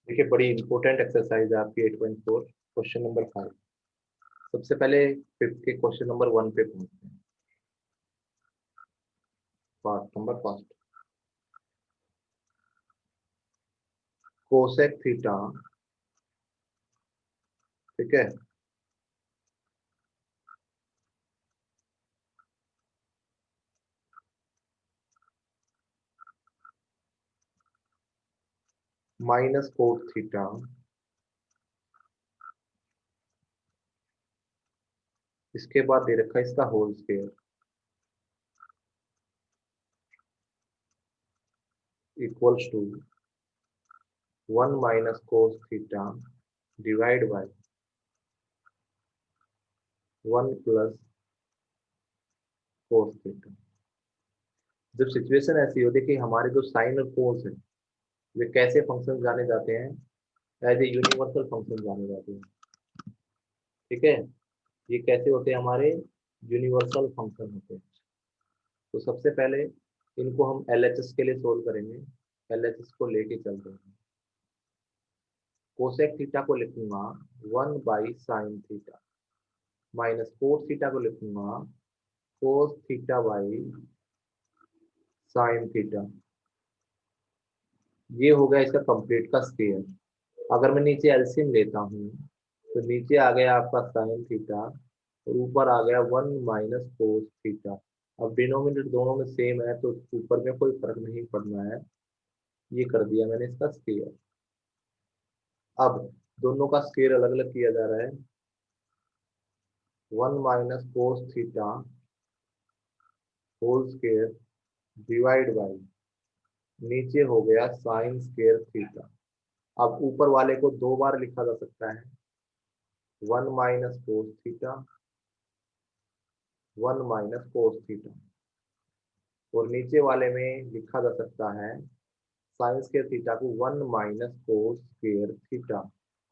देखिए बड़ी important exercise है आपकी 8.4 क्वेश्चन नंबर 5। सबसे पहले फिफ्थ के क्वेश्चन नंबर 1 पे पहुंचते हैं। Part number first, cosec theta, ठीक है, माइनस कोट थीटा, इसके बाद दे रखा है इसका whole square equals to 1 minus cos theta divide by 1 plus cos theta. जब सिचुएशन ऐसी हो, देखिए हमारे जो साइन और कोस है वे कैसे फंक्शन जाने जाते हैं, एज ए यूनिवर्सल फंक्शन जाने जाते हैं। ठीक है, ये कैसे होते हैं, हमारे यूनिवर्सल फंक्शन होते हैं। तो सबसे पहले इनको हम एलएचएस के लिए सोल्व करेंगे। एलएचएस को लेके चलते हैं। कोसेक थीटा को लिखूंगा 1 by sine theta, minus cos theta को लिखूंगा कोस थीटा बाई साइन थीटा। ये हो गया इसका कंप्लीट का स्क्वायर। अगर मैं नीचे एलसीएम लेता हूँ तो नीचे आ गया आपका साइन थीटा और ऊपर आ गया 1 माइनस कोस थीटा। अब डिनोमिनेटर दोनों में सेम है तो ऊपर में कोई फर्क नहीं पड़ना है। ये कर दिया मैंने इसका स्क्वायर। अब दोनों का स्क्वायर अलग अलग किया जा रहा है। 1 minus cos theta whole square divide by नीचे हो गया साइन स्क्वायर थीटा। अब ऊपर वाले को दो बार लिखा जा सकता है, 1 minus cos theta, 1 minus cos theta. और नीचे वाले में लिखा जा सकता है साइन स्क्वायर थीटा को 1 माइनस कोस स्क्वायर थीटा।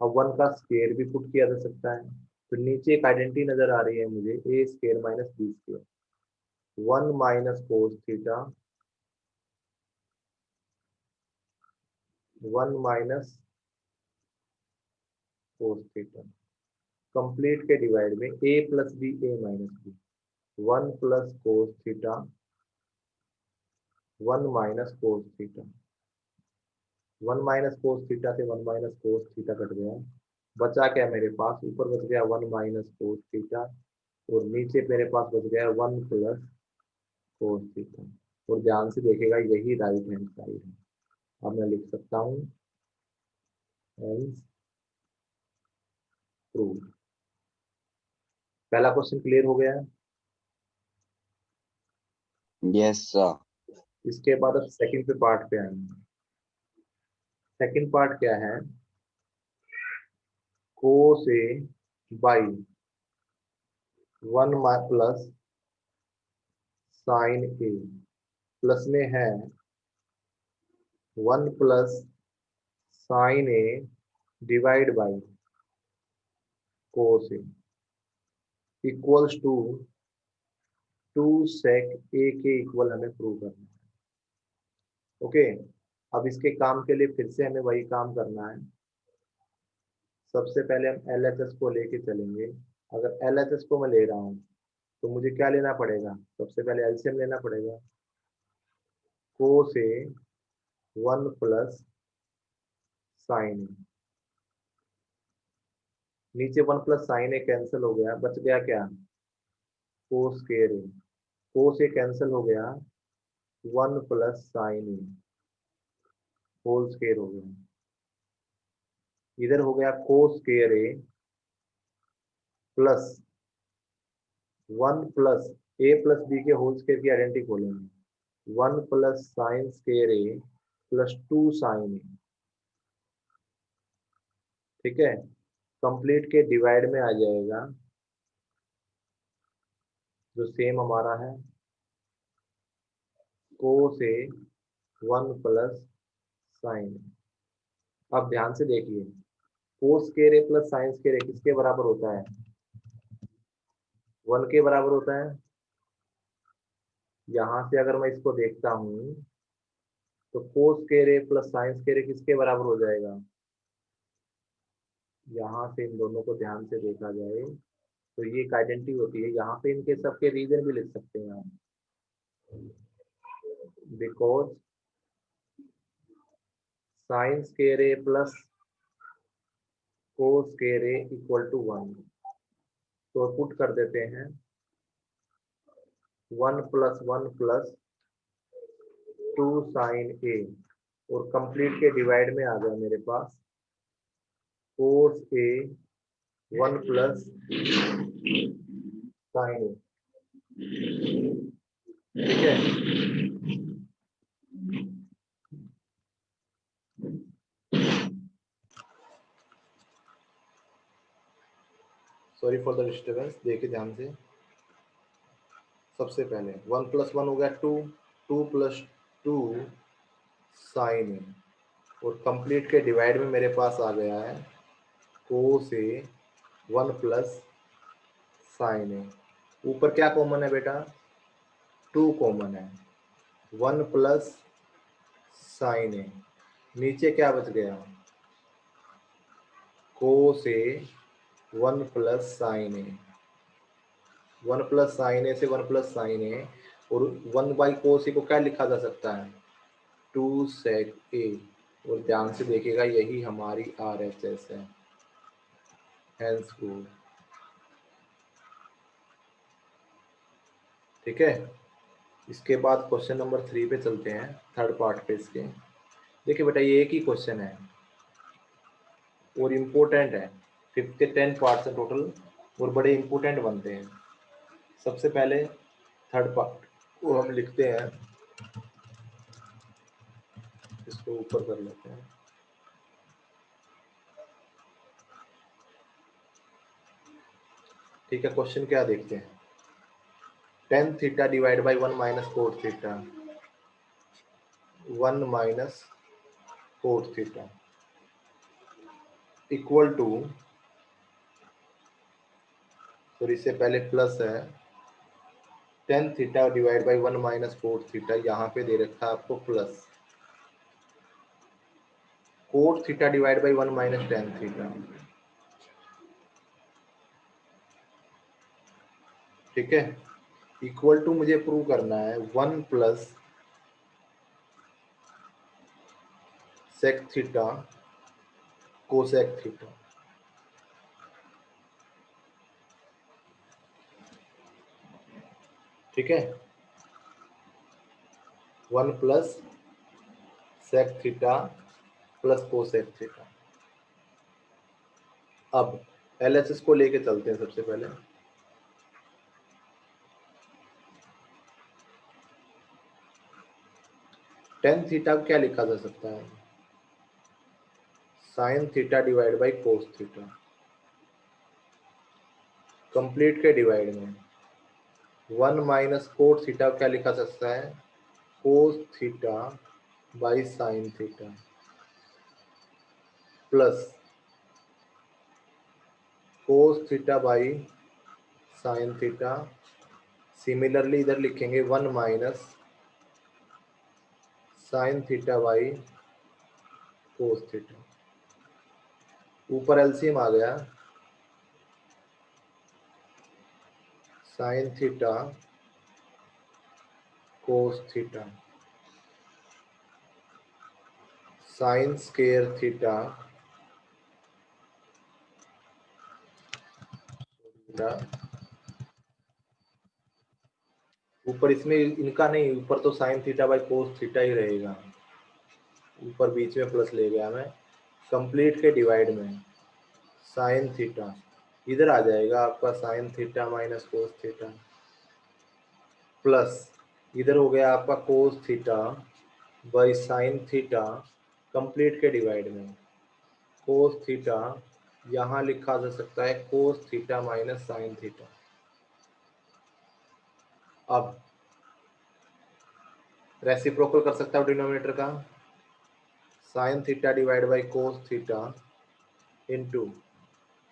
अब 1 का स्क्वायर भी पुट किया जा सकता है। तो नीचे एक आइडेंटिटी नजर आ रही है मुझे, A square minus B square, 1 minus cos theta, 1 minus cos theta. Complete के डिवाइड में A plus B, A minus B, 1 plus cos theta, 1 minus cos theta. 1 minus cos theta से 1 माइनस कोस थीटा कट गया। बचा क्या मेरे पास, ऊपर बच गया 1 माइनस कोस थीटा और नीचे मेरे पास बच गया 1 प्लस कोस थीटा। और ध्यान से देखेगा यही राइट हैंड साइड है। अब मैं लिख सकता हूँ हेंस प्रूव। पहला क्वेश्चन क्लियर हो गया है। Yes sir. इसके बाद अब सेकंड पे पार्ट पे आएंगे। सेकंड पार्ट क्या है, cos A by 1 plus sine A, plus में है 1 plus sine A divide by cos A equals to 2 sec A के इक्वल हमें प्रूव करना है। ओके, अब इसके काम के लिए फिर से हमें वही काम करना है। सबसे पहले हम एलएचएस को लेके चलेंगे। अगर एलएचएस को मैं ले रहा हूँ तो मुझे क्या लेना पड़ेगा, सबसे पहले एलसीएम लेना पड़ेगा। कोस ए 1 प्लस साइन ए, नीचे 1 प्लस साइन ए कैंसिल हो गया, बच गया क्या, कोस square A. Cos A cancel हो गया, 1 प्लस साइन ए होल स्क्वायर हो गया। इधर हो गया कोस square A plus 1 plus A plus B के होल स्क्वायर की आइडेंटिटी खोलेंगे, 1 plus sign square A plus 2 sine ए। ठीक है, कंप्लीट के डिवाइड में आ जाएगा जो सेम हमारा है कोस ए 1 प्लस साइन। अब ध्यान से देखिए, कोस square A plus sign square A किसके बराबर होता है, 1 के बराबर होता है। यहां से अगर मैं इसको देखता हूं तो कोस square A plus sign square A किसके बराबर हो जाएगा, यहाँ से इन दोनों को ध्यान से देखा जाए तो ये एक आइडेंटिटी होती है। यहाँ पे इनके सबके रीजन भी लिख सकते हैं आप, because sine square A plus cos square A equal to 1। तो पुट कर देते हैं 1 + 1 + 2 साइन ए, और कंप्लीट के डिवाइड में आ गया मेरे पास कोस ए 1 + साइन ए। ठीक है, सॉरी फॉर द डिस्टर्बेंस, देखिए ध्यान से। सबसे पहले 1 + 1 हो गया 2, 2 + 2 साइन ए, और कंप्लीट के डिवाइड में मेरे पास आ गया है कोस ए 1 + साइन ए। ऊपर क्या कॉमन है बेटा? 2 कॉमन है, 1 + साइन ए। नीचे क्या बच गया? Cos A 1 + sign A. 1 + sign ए से 1 + साइन ए, और 1/कोस ए को क्या लिखा जा सकता है? 2 sec ए। और ध्यान से देखिएगा, यही हमारी RHS है, हेंस प्रूव। ठीक है, इसके बाद क्वेश्चन नंबर 3 पे चलते हैं, थर्ड पार्ट पे इसके। देखिए बेटा, ये एक ही क्वेश्चन है और इम्पोर्टेंट है। 5 के 10 पार्ट्स हैं टोटल, और बड़े इम्पोर्टेंट बनते हैं। सबसे पहले थर्ड पार्ट को हम लिखते हैं, इसको ऊपर कर लेते हैं। ठीक है, क्वेश्चन क्या देखते हैं? tan theta divide by 1 - cot theta, 1 - cot theta equal to, तो इससे पहले प्लस है, tan theta divide by 1 - cot theta, यहाँ पे दे रखा है आपको plus cot theta divide by 1 - tan theta. ठीक है, इक्वल टू मुझे प्रूव करना है 1 + sec थीटा कोसेक थीटा। ठीक है, 1 + sec theta plus cosec theta. अब LHS को लेके चलते हैं सबसे पहले। tan थीटा क्या लिखा जा सकता है? sin theta divide by cos theta. Complete के डिवाइड में 1 - cot थीटा क्या लिखा जा सकता है? Cos theta by sine theta plus cos theta by sine theta. Similarly इधर लिखेंगे 1 - sine theta by cos theta. ऊपर एलसीएम आ गया, sine theta cos theta, sine square theta ऊपर इसमें इनका नहीं, ऊपर तो sine theta by cos theta ही रहेगा, ऊपर बीच में प्लस ले गया मैं। कंप्लीट के डिवाइड में साइन थीटा, इधर आ जाएगा आपका sign theta minus cos theta, plus इधर हो गया आपका कोस theta by sine theta. Complete के डिवाइड में कोस थीटा, यहाँ लिखा जा सकता है cos theta minus sine theta. अब रेसिप्रोकल कर सकता हूँ डिनोमिनेटर का, sine theta divide by cos theta into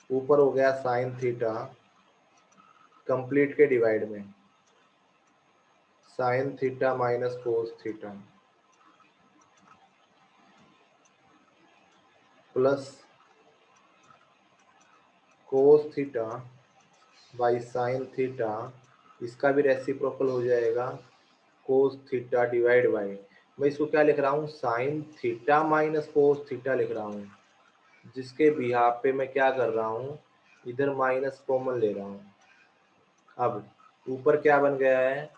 ऊपर हो गया साइन थीटा, कंप्लीट के डिवाइड में sine theta minus cos theta plus cos theta by sine theta, इसका भी रेसिप्रोकल हो जाएगा कोस थीटा डिवाइड बाई, मैं इसको क्या लिख रहा हूँ, sign theta minus cos theta लिख रहा हूँ, जिसके बिहाफ पे मैं क्या कर रहा हूँ, इधर माइनस कॉमन ले रहा हूँ। अब ऊपर क्या बन गया है,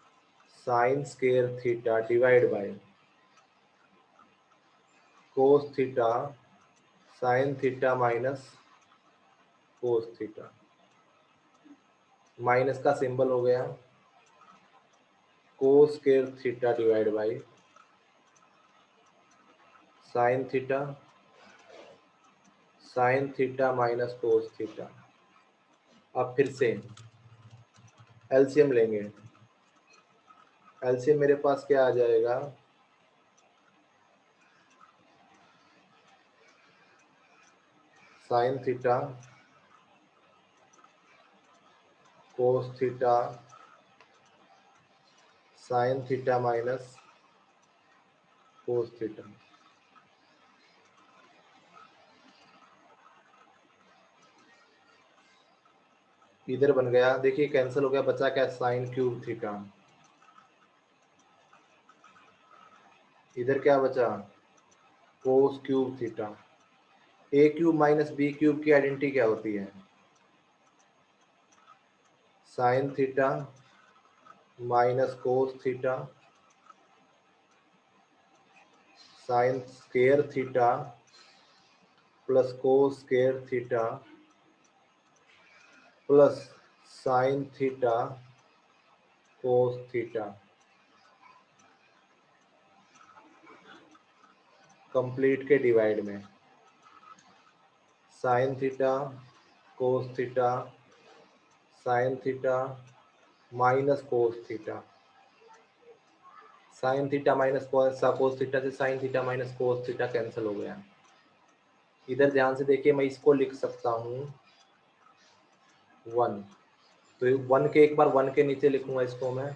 sine square theta divide by cos theta sine theta minus cos theta, minus का सिंबल हो गया कोस square theta divide by sine theta minus cos theta. अब फिर से एलसीएम लेंगे, एलसीएम मेरे पास क्या आ जाएगा, sign theta cos theta sine theta minus cos theta. इधर बन गया, देखिए कैंसिल हो गया, बचा क्या, साइन क्यूब थीटा, इधर क्या बचा, cos cube theta. A cube minus B cube की आइडेंटिटी क्या होती है, sine theta minus cos theta sine square theta plus cos square theta plus sine theta cos theta, complete के डिवाइड में sine theta cos theta sine theta minus cos theta, sine theta minus cos theta से sine theta minus cos theta cancel हो गया। इधर ध्यान से देखिए, मैं इसको लिख सकता हूँ 1, तो 1 के एक बार 1 के नीचे लिखूंगा इसको मैं,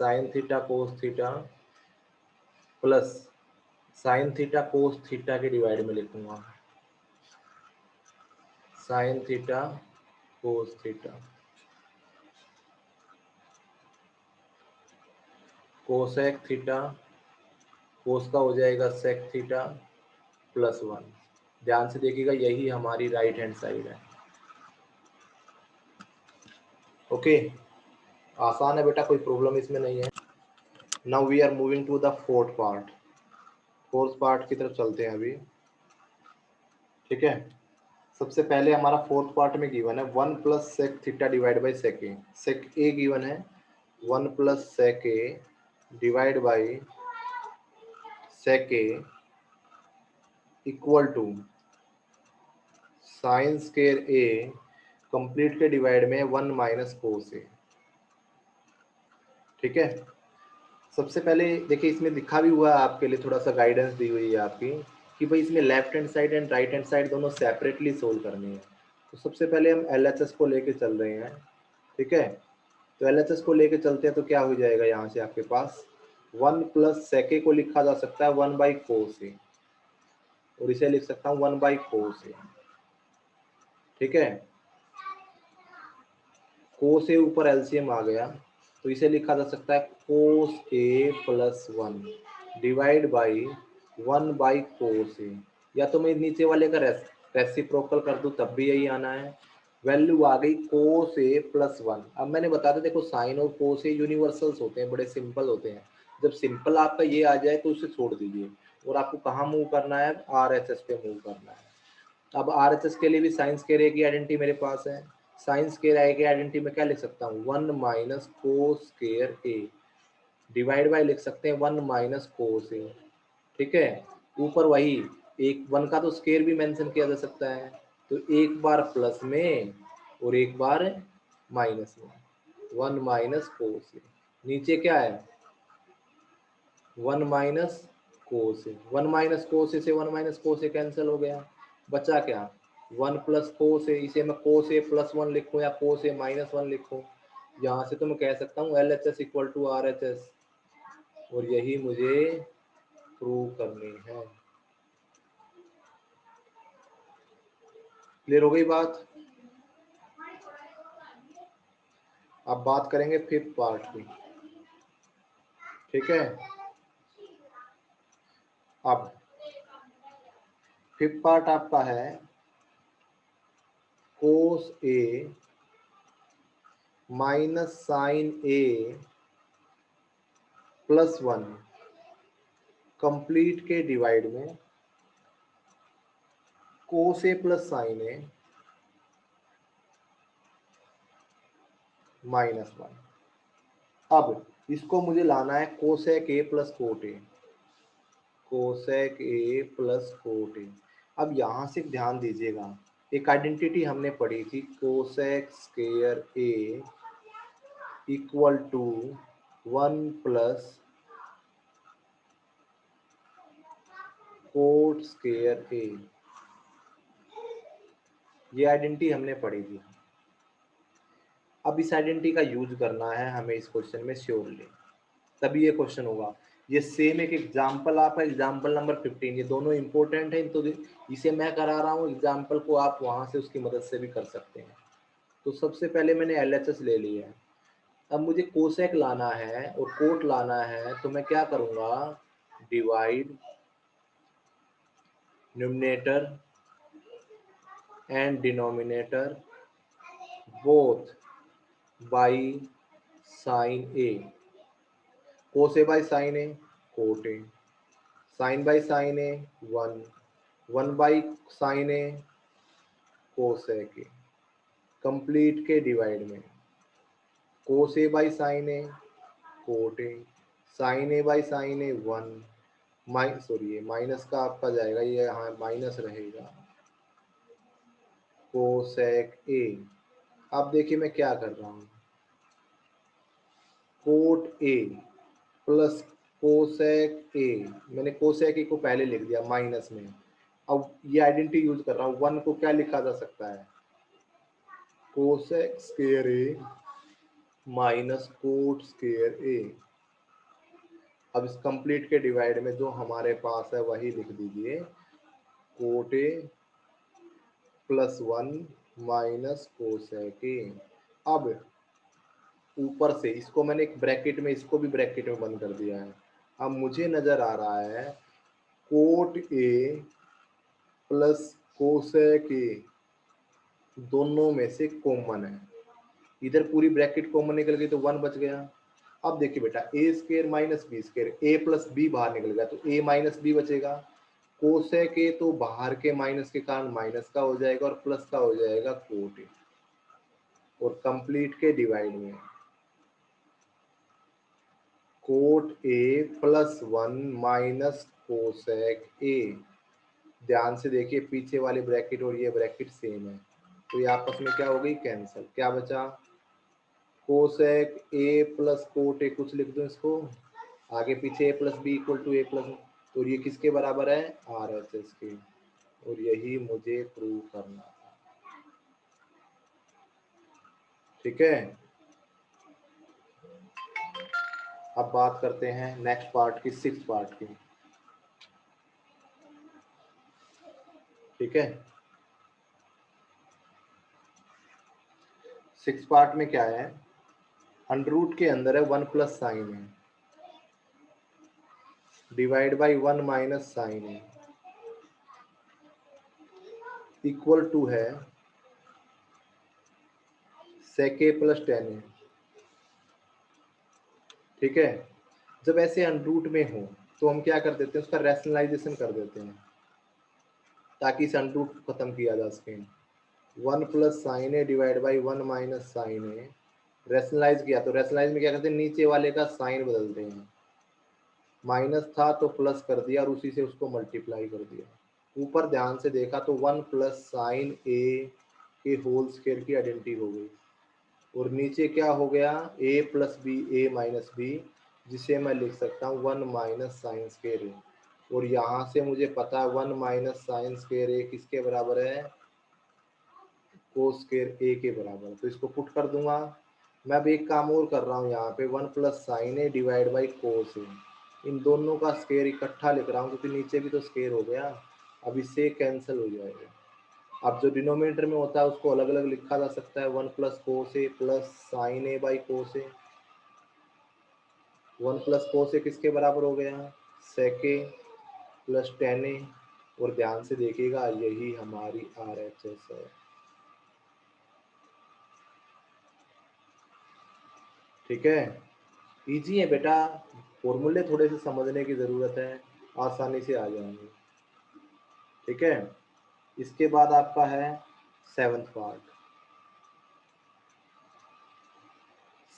sine theta cos theta plus sine theta cos theta के डिवाइड में लिखूंगा sine theta cos theta, cosec theta, cos का हो जाएगा सेक थीटा प्लस 1। ध्यान से देखिएगा, यही हमारी राइट हैंड साइड है। ओके, आसान है बेटा, कोई प्रॉब्लम इसमें नहीं है। Now we are moving to the fourth part की तरफ चलते हैं अभी, ठीक है। सबसे पहले हमारा फोर्थ पार्ट में गिवन है 1 plus sec theta divide by sec A given है 1 plus sec A divide by sec A equal to sine square A complete के डिवाइड में 1 माइनस कोस ए, ठीक है। सबसे पहले देखिए, इसमें लिखा भी हुआ है आपके लिए, थोड़ा सा गाइडेंस दी हुई है आपकी कि भाई इसमें left hand side and right hand side दोनों सेपरेटली सोल्व करनी है। तो सबसे पहले हम एलएचएस को लेके चल रहे हैं, ठीक है। तो एलएचएस को लेके चलते हैं, तो क्या हो जाएगा यहाँ से आपके पास 1 प्लस सेके को लिखा जा सकता है 1 बाई कोस ए, और इसे लिख सकता हूँ 1 बाई कोस ए, ठीक है। कोस ए ऊपर एलसीएम आ गया, तो इसे लिखा जा सकता है cos A plus 1 divide by 1 by cos A, या तो मैं नीचे वाले का रेसिप्रोकल कर दूं तब भी यही आना है। वैल्यू आ गई कोस ए प्लस 1। अब मैंने बताया था, देखो साइन और कोस ए यूनिवर्सल्स होते हैं, बड़े सिंपल होते हैं। जब सिंपल आपका ये आ जाए तो उसे छोड़ दीजिए, और आपको कहाँ मूव करना है, आरएचएस पे मूव करना है। अब आरएचएस के लिए भी साइंस के की आइडेंटिटी मेरे पास है, साइंस के की आइडेंटिटी में क्या लिख सकता हूँ 1 minus cos square A divide by लिख सकते हैं 1 माइनस कोस ए, ठीक है। ऊपर वही एक 1 का तो स्क्वायर भी मेंशन किया जा सकता है, तो एक बार प्लस में और एक बार माइनस में 1 माइनस कोस ए, नीचे क्या है 1 माइनस कोस ए, 1 माइनस कोस ए से 1 माइनस कोस ए कैंसिल हो गया, बचा क्या 1 प्लस कोस ए, इसे मैं कोस ए प्लस 1 लिखूं या कोस ए माइनस 1 लिखूं, यहाँ से तो मैं कह सकता हूँ L H S equal to R H S, और यही मुझे प्रूव करनी है। क्लियर हो गई बात। अब बात करेंगे फिफ्थ पार्ट की, ठीक है। अब फिफ्थ पार्ट आपका है cos A minus sine A plus 1 complete के डिवाइड में cos A plus sine A -1। अब इसको मुझे लाना है cosec A plus cot A, cosec A plus cot ए। अब यहां से ध्यान दीजिएगा, एक आइडेंटिटी हमने पढ़ी थी, cosec square A equal to 1 plus cot square A. ये आइडेंटिटी हमने पढ़ी थी। अब इस आइडेंटिटी का यूज करना है हमें इस क्वेश्चन में श्योरली, तभी ये क्वेश्चन होगा। ये सेम एक एग्जाम्पल आपका एग्जाम्पल नंबर 15, ये दोनों इंपॉर्टेंट है, तो इसे मैं करा रहा हूँ, एग्जाम्पल को आप वहां से उसकी मदद से भी कर सकते हैं। तो सबसे पहले मैंने LHS ले लिया है। अब मुझे कोसेक लाना है और कोट लाना है, तो मैं क्या करूंगा, divide numerator and denominator both by sine A. Cos A by sine A cot A, sine by sine A 1, 1 by sine A cosec A, complete के डिवाइड में cos A by sine A cot A, sine A by sine A 1 sorry ये minus का आपका जाएगा, ये यहाँ minus रहेगा cosec A. अब देखिए मैं क्या कर रहा हूँ, कोट ए प्लस कोसेक ए, मैंने कोसेक ए को पहले लिख दिया माइनस में। अब ये आइडेंटिटी यूज कर रहा हूँ, 1 को क्या लिखा जा सकता है, cosec square A minus cot square A. अब इस कंप्लीट के डिवाइड में जो हमारे पास है वही लिख दीजिए, cot A plus 1 minus cosec A. अब ऊपर से इसको मैंने एक ब्रैकेट में, इसको भी ब्रैकेट में बंद कर दिया है। अब मुझे नजर आ रहा है कोट ए प्लस कोसेक ए दोनों में से कॉमन है, इधर पूरी ब्रैकेट कॉमन निकल गई तो 1 बच गया। अब देखिए बेटा, ए square minus B square, A plus B बाहर निकल गया तो ए माइनस बी बचेगा। कोसेक ए तो बाहर के माइनस के कारण माइनस का हो जाएगा और प्लस का हो जाएगा कोट ए, और कंप्लीट के डिवाइड में cot A plus 1 minus cosec ए। ध्यान से देखिए, पीछे वाली ब्रैकेट और ये ब्रैकेट सेम है, तो ये आपस में क्या हो गई, कैंसिल। क्या बचा, cosec A plus cot A, कुछ लिख दो इसको आगे पीछे, A plus B equal to A plus, तो ये किसके बराबर है, RHS के, और यही मुझे प्रूव करना था, ठीक है। अब बात करते हैं नेक्स्ट पार्ट की, 6th पार्ट की, ठीक है। 6th पार्ट में क्या है, अंडर रूट के अंदर है 1 प्लस साइन है डिवाइड बाई 1 माइनस साइन है इक्वल टू है सेक ए प्लस 10 है, ठीक है। जब ऐसे अंडर रूट में हो तो हम क्या कर देते हैं, उसका रैशनलाइजेशन कर देते हैं ताकि इस अंडर रूट को खत्म किया जा सके। 1 plus sine A divide by 1 minus sine A, rationalize किया तो रैशनलाइज में क्या करते हैं, नीचे वाले का साइन बदलते हैं, माइनस था तो प्लस कर दिया और उसी से उसको मल्टीप्लाई कर दिया। ऊपर ध्यान से देखा तो 1 प्लस साइन ए के होल स्क्वायर की आइडेंटिटी हो गई, और नीचे क्या हो गया, ए plus B A minus B, जिसे मैं लिख सकता हूँ 1 माइनस साइन स्क्वायर ए। और यहाँ से मुझे पता है 1 माइनस साइन स्क्वायर ए किसके बराबर है, कोस स्क्वायर ए के बराबर, तो इसको पुट कर दूंगा। मैं अब एक काम और कर रहा हूँ, यहाँ पे 1 plus sine A divide by cos A, इन दोनों का स्क्वायर इकट्ठा लिख रहा हूँ क्योंकि नीचे भी तो स्क्वायर हो गया, अब इससे कैंसिल हो जाएगा। अब जो डिनोमिनेटर में होता है उसको अलग अलग लिखा जा सकता है, 1 plus cos A plus sine A by cos A. 1 plus cos A किसके बराबर हो गया, सेक ए प्लस टेन ए। और ध्यान से देखिएगा यही हमारी RHS है। ठीक है, इजी है बेटा, फॉर्मूले थोड़े से समझने की जरूरत है, आसानी से आ जाएंगे। ठीक है, इसके बाद आपका है 7th part,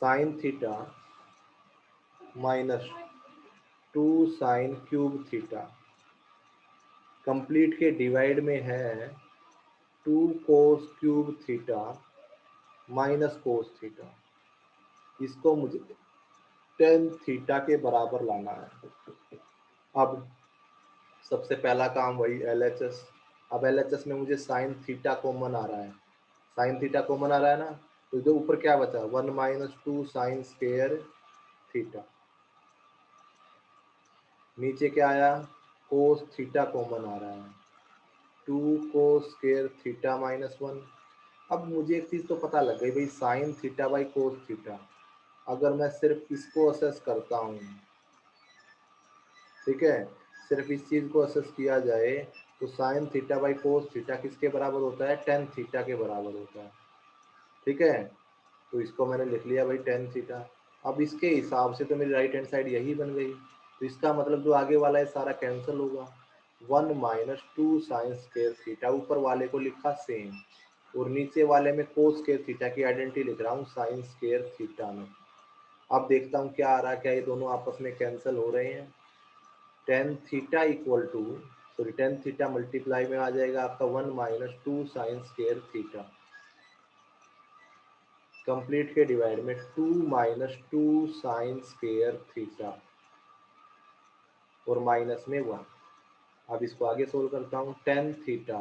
sign theta minus 2 sine cube theta, complete के डिवाइड में है 2 कोस cube theta minus cos theta. इसको मुझे टेन थीटा के बराबर लाना है। अब सबसे पहला काम वही LHS। अब LHS में मुझे साइन थीटा कॉमन आ रहा है, साइन थीटा कॉमन आ रहा है ना, तो जो ऊपर क्या बचा, 1 माइनस 2 साइन स्क्वायर थीटा। नीचे क्या आया, कोस थीटा कॉमन आ रहा है, 2 कोस स्क्वायर थीटा माइनस 1। अब मुझे एक चीज़ तो पता लग गई भाई, sign theta by cos theta, अगर मैं सिर्फ इसको असेस करता हूँ, ठीक है, सिर्फ इस चीज़ को असेस किया जाए तो sine theta by cos theta किसके बराबर होता है, टेन थीटा के बराबर होता है। ठीक है, तो इसको मैंने लिख लिया भाई टेन थीटा। अब इसके हिसाब से तो मेरी राइट हैंड साइड यही बन गई, तो इसका मतलब जो आगे वाला है सारा कैंसिल होगा। 1 माइनस 2 साइन स्क्वायर थीटा, ऊपर वाले को लिखा सेम, और नीचे वाले में कोस स्क्वायर थीटा की आइडेंटिटी लिख रहा हूँ साइन स्क्वायर थीटा में। अब देखता हूँ क्या आ रहा है, क्या ये दोनों आपस में कैंसिल हो रहे हैं। Tan theta equal to, sorry tan theta multiply में आ जाएगा आपका 1 minus 2 sine square theta, complete के डिवाइड में 2 माइनस 2 साइन स्क्वायर थीटा और माइनस में 1। अब इसको आगे सोल्व करता हूँ, टेन थीटा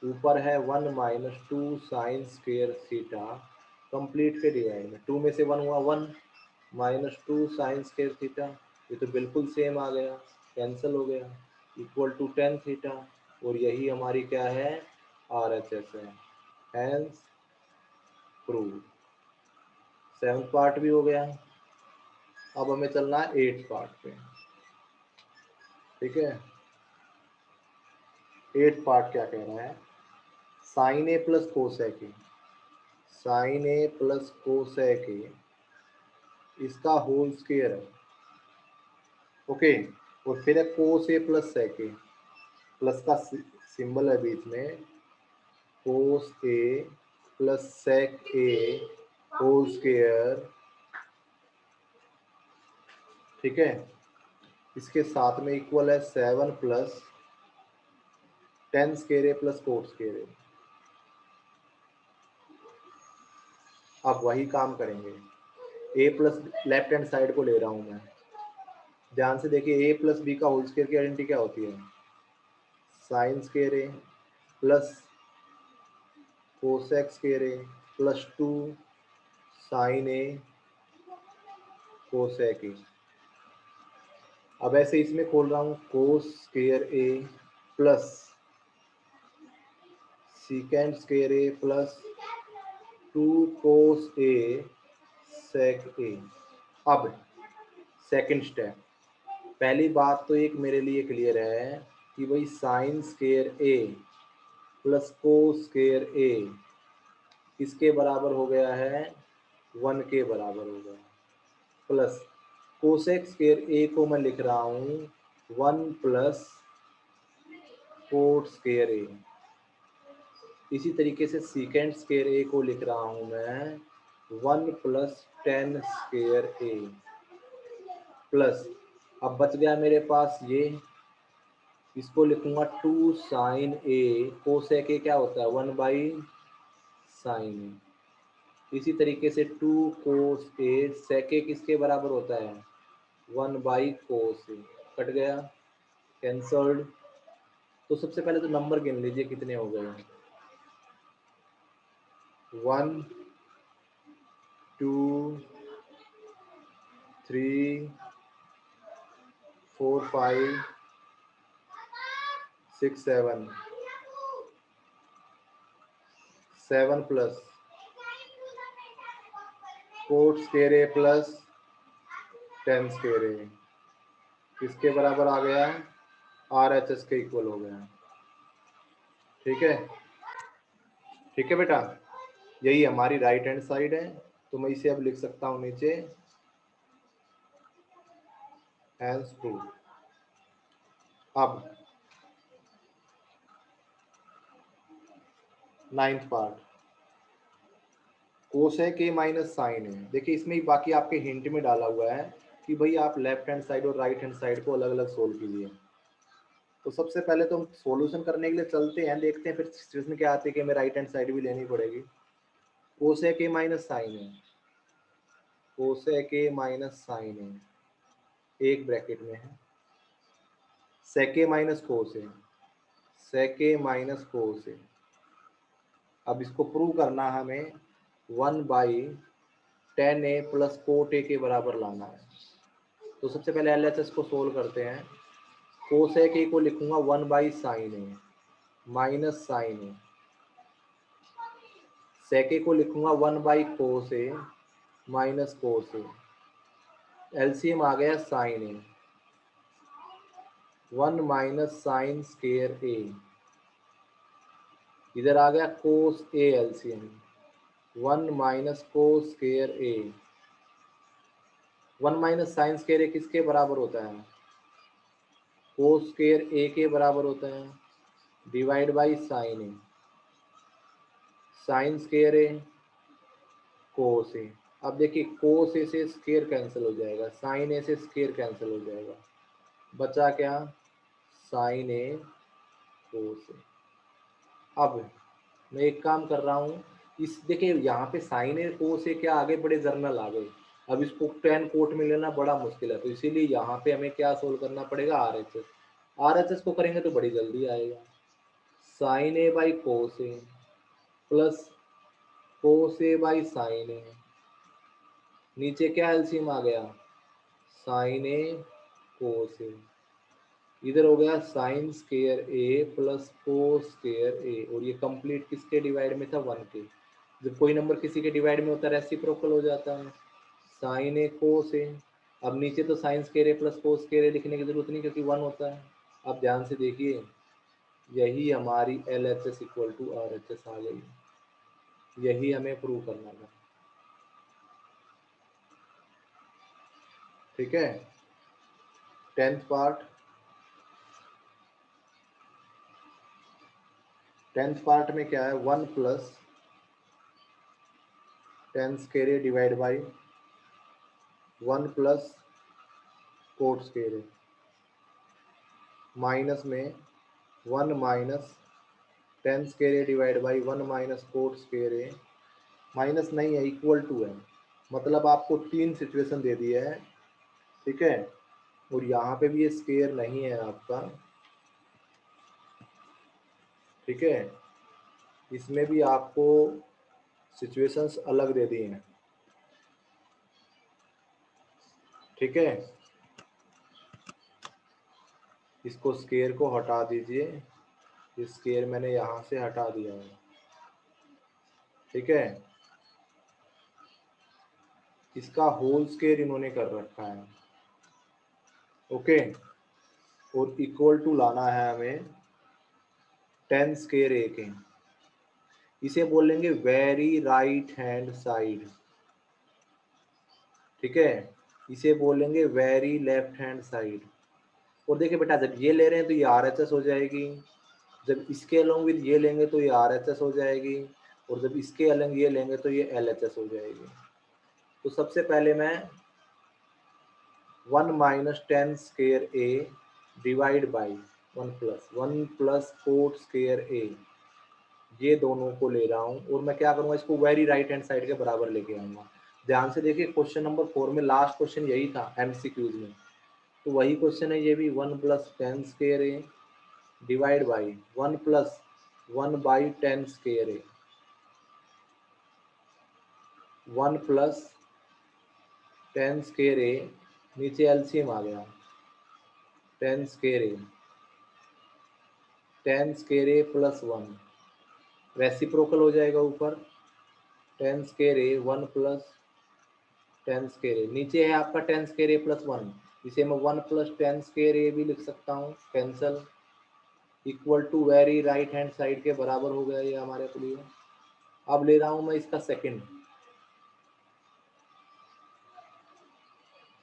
ऊपर है 1 minus 2 sine square theta, complete के डिवाइड में 2 में से 1 हुआ 1 माइनस 2 साइन स्क्वायर थीटा, ये तो बिल्कुल सेम आ गया, कैंसिल हो गया, इक्वल टू टेन थीटा। और यही हमारी क्या है, RHS है, हैंस प्रूव। 7th पार्ट भी हो गया, अब हमें चलना है 8th पार्ट पे। ठीक है, 8th पार्ट क्या कह रहा है, sine A plus cosec A, sine A plus cosec A इसका होल स्क्वायर है। ओके, और फिर है cos A plus sec A, plus का सिंबल है बीच में, cos A plus sec A whole square. ठीक है, इसके साथ में इक्वल है 7 plus tan square A plus cot square A. अब वही काम करेंगे, A plus left hand side को ले रहा हूं मैं, ध्यान से देखिए, ए प्लस बी का होल स्क्वायर की आइडेंटिटी क्या होती है, sine square A plus cosec square A plus 2 sine A cosec A. अब ऐसे इसमें खोल रहा हूँ, cos square A plus second square A plus 2 cos A sec A. अब सेकंड स्टेप, पहली बात तो एक मेरे लिए क्लियर है कि भाई sign square A plus cos square A किसके बराबर हो गया है, 1 के बराबर हो गया, प्लस कोसेक स्क्वायर ए को मैं लिख रहा हूँ 1 प्लस कोट स्क्वायर ए। इसी तरीके से सीकेंड स्क्वायर ए को लिख रहा हूँ मैं 1 plus tan square A, plus अब बच गया मेरे पास ये, इसको लिखूंगा 2 साइन ए, कोसेक ए क्या होता है 1 बाई साइन ए। इसी तरीके से 2 कोस ए सेक ए किसके बराबर होता है, 1 बाई कोस ए। कट गया, कैंसल्ड। तो सबसे पहले तो नंबर गिन लीजिए कितने हो गए, 1 2 3 4 5 6 7 7 plus cot square A plus 10 square A किसके बराबर आ गया? RHS के इक्वल हो गया। ठीक है, ठीक है बेटा, यही हमारी राइट हैंड साइड है। तो मैं इसे अब लिख सकता हूं नीचे हैंस प्रूव। अब 9th part, cosec A minus sine है। देखिए इसमें ही बाकी आपके हिंट में डाला हुआ है कि भाई आप लेफ्ट हैंड साइड और राइट हैंड साइड को अलग अलग सोल्व कीजिए। तो सबसे पहले तो हम सॉल्यूशन करने के लिए चलते हैं, देखते हैं फिर सिचुएशन क्या आती है कि हमें राइट हैंड साइड भी लेनी पड़ेगी। कोसेक ए माइनस साइन है, कोसेक ए माइनस साइन है एक ब्रैकेट में है, सेक ए माइनस कोस है, सेक ए माइनस कोस है। अब इसको प्रूव करना हमें 1/10 ए प्लस कोट ए के बराबर लाना है। तो सबसे पहले LHS को सोल्व करते हैं। कोसेक ए को लिखूंगा 1/sin ए माइनस साइन ए, सेक ए को लिखूंगा 1/cos A minus cos A, LCM आ गया sine A, 1 minus sine square A, इधर आ गया cos A LCM, 1 minus cos square A, 1 minus sine square A किसके बराबर होता है? कोस स्क्वायर ए के बराबर होता है, divide by sine A, sine square A cos A. अब देखिए कोस ए से स्क्वायर कैंसिल हो जाएगा, साइन ए से स्क्वायर कैंसिल हो जाएगा, बचा क्या? Sign A cos A. अब मैं एक काम कर रहा हूँ, इस देखिए यहाँ पे साइन ए कोस ए क्या आगे बड़े जर्नल आ गए। अब इसको 10 कोट में लेना बड़ा मुश्किल है, तो इसीलिए यहाँ पे हमें क्या सोल्व करना पड़ेगा? RHS। RHS को करेंगे तो बड़ी जल्दी आएगा। Sine A by cos A plus cos A by sine A, नीचे क्या एलसीएम आ गया? साइन ए कोस ए, इधर हो गया sign square A plus cos square ए, और ये कंप्लीट किसके डिवाइड में था? 1 के। जब कोई नंबर किसी के डिवाइड में होता है रेसिप्रोकल हो जाता है, साइन ए कोस ए। अब नीचे तो sign square A plus cos square ए लिखने की जरूरत नहीं क्योंकि 1 होता है। अब ध्यान से देखिए, यही हमारी LHS इक्वल टू RHS आ गई, यही हमें प्रूव करना था। ठीक है, 10th पार्ट, 10th पार्ट में क्या है? 1 plus 10 square A divide by 1 plus cot square A, minus में 1 minus 10 square A divide by 1 minus cot square A, minus नहीं है इक्वल टू है, मतलब आपको 3 सिचुएशन दे दिया है। ठीक है, और यहाँ पे भी ये स्क्वायर नहीं है आपका। ठीक है, इसमें भी आपको सिचुएशंस अलग दे दिए हैं। ठीक है, इसको स्क्वायर को हटा दीजिए, इस स्क्वायर मैंने यहाँ से हटा दिया है। ठीक है, इसका होल स्क्वायर इन्होंने कर रखा है। ओके, और इक्वल टू लाना है हमें 10 स्क्वायर ए के, इसे बोलेंगे वेरी राइट हैंड साइड। ठीक है, इसे बोलेंगे वेरी लेफ्ट हैंड साइड। और देखिए बेटा, जब ये ले रहे हैं तो ये RHS हो जाएगी, जब इसके अलोंग विद ये लेंगे तो ये RHS हो जाएगी, और जब इसके अलोंग ये लेंगे तो ये LHS हो जाएगी। तो सबसे पहले मैं 1 minus 10 square A divide by 1 plus cot square A, ये दोनों को ले रहा हूँ, और मैं क्या करूँगा? इसको वेरी राइट हैंड साइड के बराबर लेके आऊँगा। ध्यान से देखिए, क्वेश्चन नंबर 4 में लास्ट क्वेश्चन यही था MCQs में, तो वही क्वेश्चन है ये भी। 1 plus 10 square A divide by 1 plus 1/10 square A, 1 plus 10 square A, नीचे एलसीएम आ गया 10 square A, 10 square A plus 1 reciprocal हो जाएगा ऊपर 10 square A 1 plus 10 square A, नीचे है आपका 10 स्क्वायर ए प्लस 1, इसे मैं 1 प्लस 10 स्क्वायर ए भी लिख सकता हूँ, cancel, equal to very right hand side के बराबर हो गया ये हमारे लिए। अब ले रहा हूँ मैं इसका सेकंड,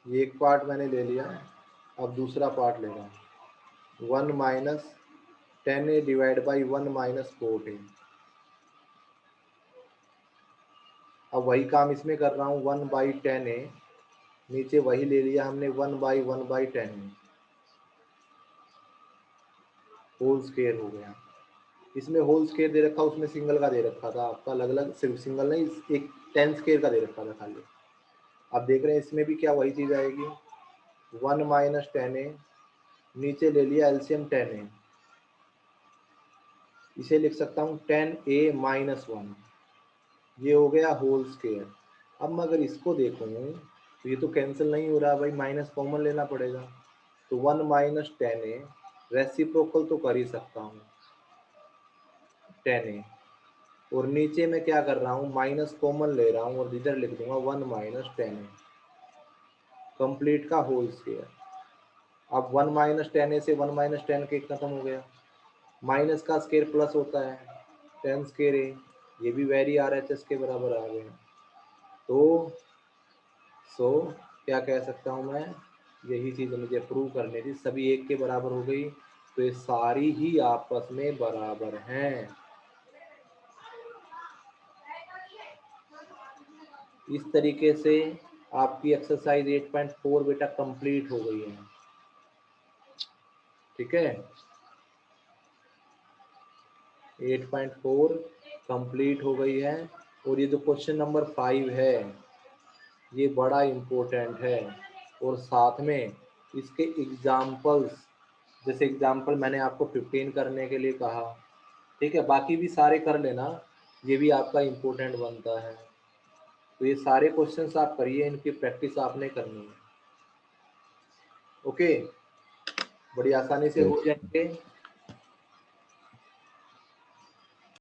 ये एक पार्ट मैंने ले लिया, अब दूसरा पार्ट ले रहा हूँ 1 minus 10a divide by 1 minus 4a। अब वही काम इसमें कर रहा हूँ 1 बाई 10a, नीचे वही ले लिया हमने 1 बाई 10a होल स्क्वायर हो गया। इसमें होल स्क्वायर दे रखा, उसमें सिंगल का दे रखा था आपका, अलग अलग सिर्फ सिंगल नहीं, एक 10 स्क्वायर का दे रखा था खाली। अब देख रहे हैं इसमें भी क्या वही चीज आएगी 1 माइनस 10a, नीचे ले लिया एलसीएम 10a, इसे लिख सकता हूँ 10a माइनस 1, ये हो गया होल स्क्वायर। अब मैं अगर इसको देखूँ तो ये तो कैंसिल नहीं हो रहा भाई, माइनस कॉमन लेना पड़ेगा, तो 1 माइनस 10a रेसिप्रोकल तो कर ही सकता हूँ 10a, और नीचे मैं क्या कर रहा हूँ माइनस कॉमन ले रहा हूँ और इधर लिख दूंगा 1 माइनस 10a कंप्लीट का होल स्क्वायर। अब 1 माइनस 10a से 1 माइनस 10 के खत्म हो गया, माइनस का स्क्वायर प्लस होता है 10 स्क्वायर a, ये भी वेरी RHS के बराबर आ गया। तो क्या कह सकता हूँ मैं, यही चीज़ मुझे प्रूव करनी थी, सभी एक के बराबर हो गई, तो ये सारी ही आपस में बराबर हैं। इस तरीके से आपकी एक्सरसाइज 8.4 बेटा कंप्लीट हो गई है, ठीक है। 8.4 कंप्लीट हो गई है, और ये जो क्वेश्चन नंबर 5 है ये बड़ा इम्पोर्टेंट है, और साथ में इसके एग्जाम्पल्स, जैसे एग्जाम्पल मैंने आपको 15 करने के लिए कहा, ठीक है, बाकी भी सारे कर लेना, ये भी आपका इम्पोर्टेंट बनता है। तो ये सारे क्वेश्चंस आप करिए, इनकी प्रैक्टिस आपने करनी है, ओके, बड़ी आसानी से हो Yes. जाएंगे।